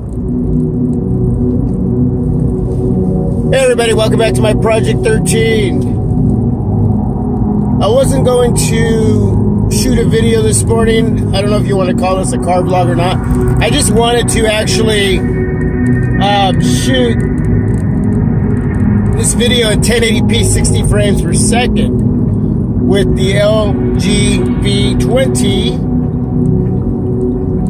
Hey everybody, welcome back to my Project 13. I wasn't going to shoot a video this morning. I don't know if you want to call this a car vlog or not. I just wanted to actually shoot this video in 1080p 60 frames per second with the LG V20.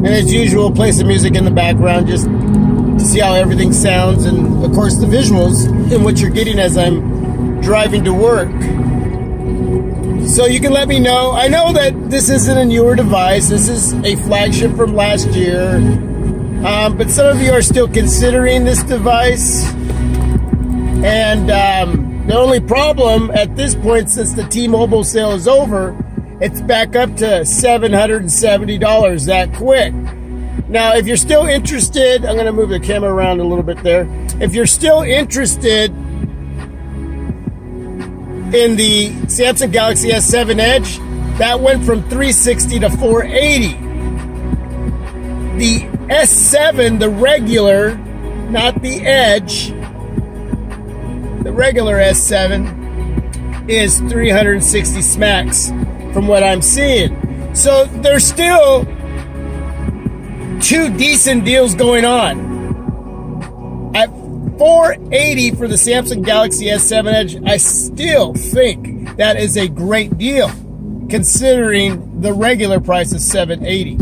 And as usual, play some music in the background just to see how everything sounds, and of course the visuals and what you're getting as I'm driving to work. So you can let me know. I know that this isn't a newer device. This is a flagship from last year. But some of you are still considering this device. And the only problem at this point, since the T-Mobile sale is over, it's back up to $770 that quick. Now, if you're still interested, I'm going to move the camera around a little bit there. If you're still interested in the Samsung Galaxy S7 Edge, that went from $360 to $480. The S7, the regular, not the Edge, the regular S7 is $360 smacks from what I'm seeing. So there's still two decent deals going on. At $480 for the Samsung Galaxy S7 Edge, I still think that is a great deal, considering the regular price is $780.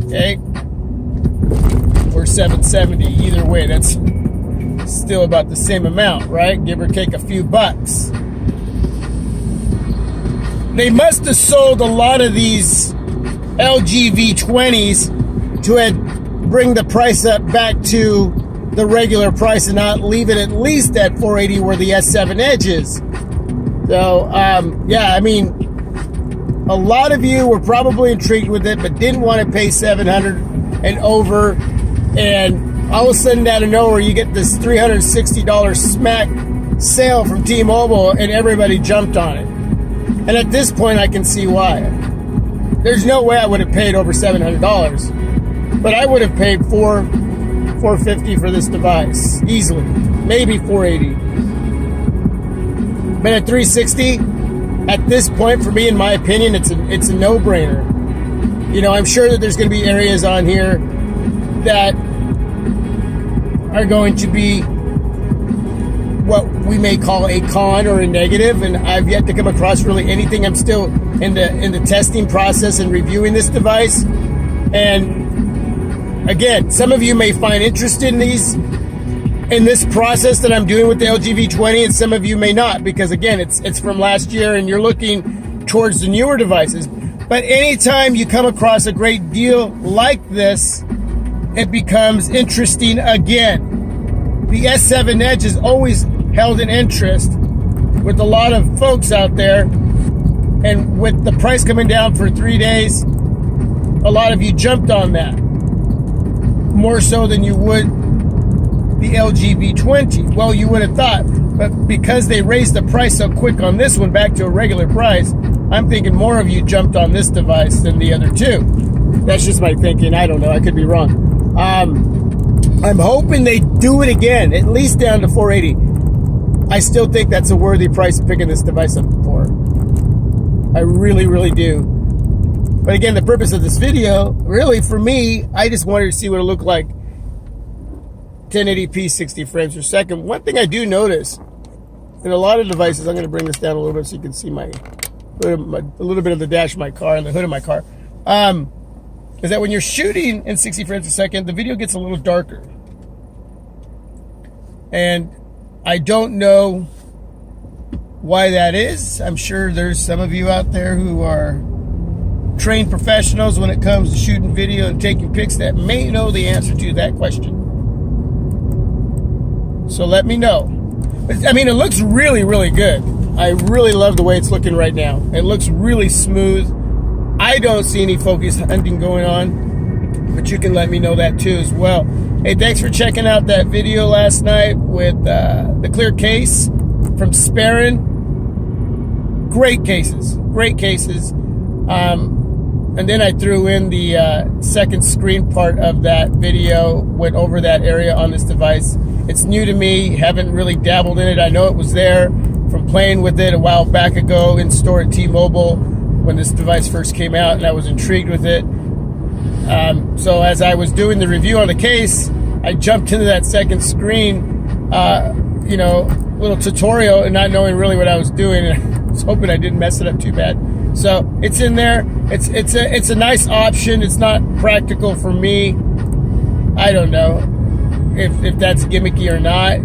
Okay? Or $770. Either way, that's still about the same amount, right? Give or take a few bucks. They must have sold a lot of these LG V20s to bring the price up back to the regular price and not leave it at least at $480 where the S7 Edge is. So, yeah, I mean, a lot of you were probably intrigued with it, but didn't want to pay $700 and over. And all of a sudden, out of nowhere, you get this $360 smack sale from T-Mobile, and everybody jumped on it. And at this point, I can see why. There's no way I would have paid over $700, but I would have paid $450 for this device easily, maybe $480. But at $360, at this point, for me, in my opinion, it's a no-brainer. You know, I'm sure that there's going to be areas on here that are going to be what we may call a con or a negative, and I've yet to come across really anything. I'm still in the testing process and reviewing this device. And again, some of you may find interest in this process that I'm doing with the LG V20, and some of you may not, because again, it's from last year and you're looking towards the newer devices. But anytime you come across a great deal like this, it becomes interesting again. The S7 Edge has always held an interest with a lot of folks out there, and with the price coming down for 3 days, a lot of you jumped on that, more so than you would the LG V20. Well, you would have thought, but because they raised the price so quick on this one back to a regular price, I'm thinking more of you jumped on this device than the other two. That's just my thinking. I don't know. I could be wrong. I'm hoping they do it again, at least down to $480. I still think that's a worthy price of picking this device up for. I really, really do. But again, the purpose of this video, really for me, I just wanted to see what it looked like 1080p 60 frames per second. One thing I do notice in a lot of devices, I'm going to bring this down a little bit so you can see a little bit of the dash of my car and the hood of my car, is that when you're shooting in 60 frames per second, the video gets a little darker. And I don't know why that is. I'm sure there's some of you out there who are trained professionals when it comes to shooting video and taking pics that may know the answer to that question. So let me know. But, I mean, it looks really, really good. I really love the way it's looking right now. It looks really smooth. I don't see any focus hunting going on, but you can let me know that too as well. Hey, thanks for checking out that video last night with the clear case from Sparran. Great cases. And then I threw in the second screen part of that video, went over that area on this device. It's new to me, haven't really dabbled in it. I know it was there from playing with it a while back ago in store at T-Mobile when this device first came out, and I was intrigued with it. So as I was doing the review on the case, I jumped into that second screen, little tutorial, and not knowing really what I was doing. And I was hoping I didn't mess it up too bad. So it's in there. It's a nice option. It's not practical for me. I don't know if that's gimmicky or not.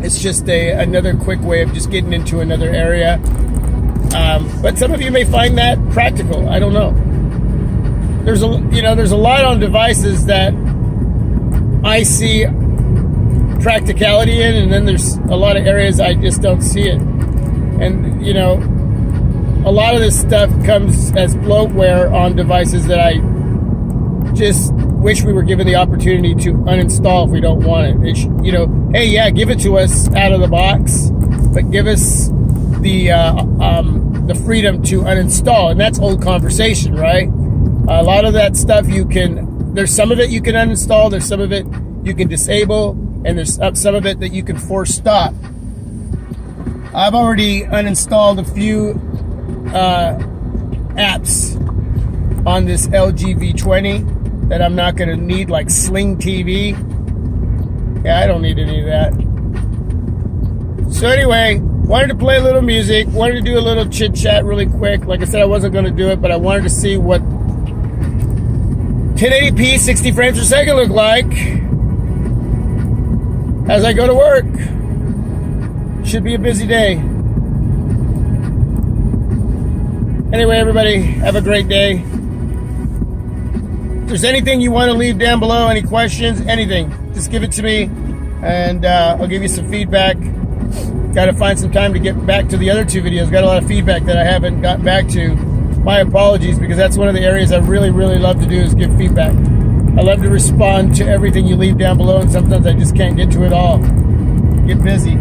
It's just another quick way of just getting into another area. But some of you may find that practical. I don't know. There's a lot on devices that I see practicality in, and then there's a lot of areas I just don't see it. And a lot of this stuff comes as bloatware on devices that I just wish we were given the opportunity to uninstall if we don't want it. Hey, yeah, give it to us out of the box, but give us the freedom to uninstall. And that's old conversation, right? A lot of that stuff there's some of it you can uninstall, there's some of it you can disable, and there's some of it that you can force stop. I've already uninstalled a few apps on this LG V20 that I'm not going to need, like Sling TV. Yeah, I don't need any of that. So anyway, wanted to play a little music, wanted to do a little chit chat really quick. Like I said, I wasn't going to do it, but I wanted to see what 1080p 60 frames per second look like as I go to work. Should be a busy day. Anyway, everybody, have a great day. If there's anything you want to leave down below, any questions, anything, just give it to me, and I'll give you some feedback. Got to find some time to get back to the other two videos. Got a lot of feedback that I haven't gotten back to. My apologies, because that's one of the areas I really, really love to do is give feedback. I love to respond to everything you leave down below, and sometimes I just can't get to it all. Get busy.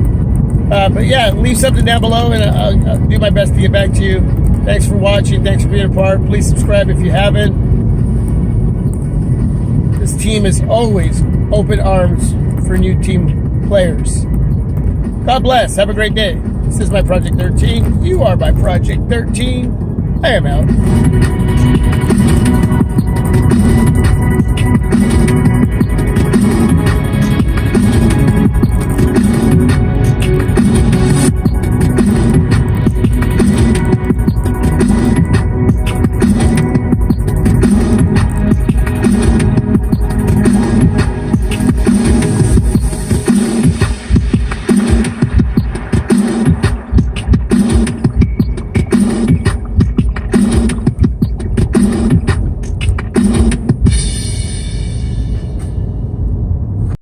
But yeah, leave something down below, and I'll do my best to get back to you. Thanks for watching. Thanks for being a part. Please subscribe if you haven't. This team is always open arms for new team players. God bless. Have a great day. This is my Project 13. You are my Project 13. I am out.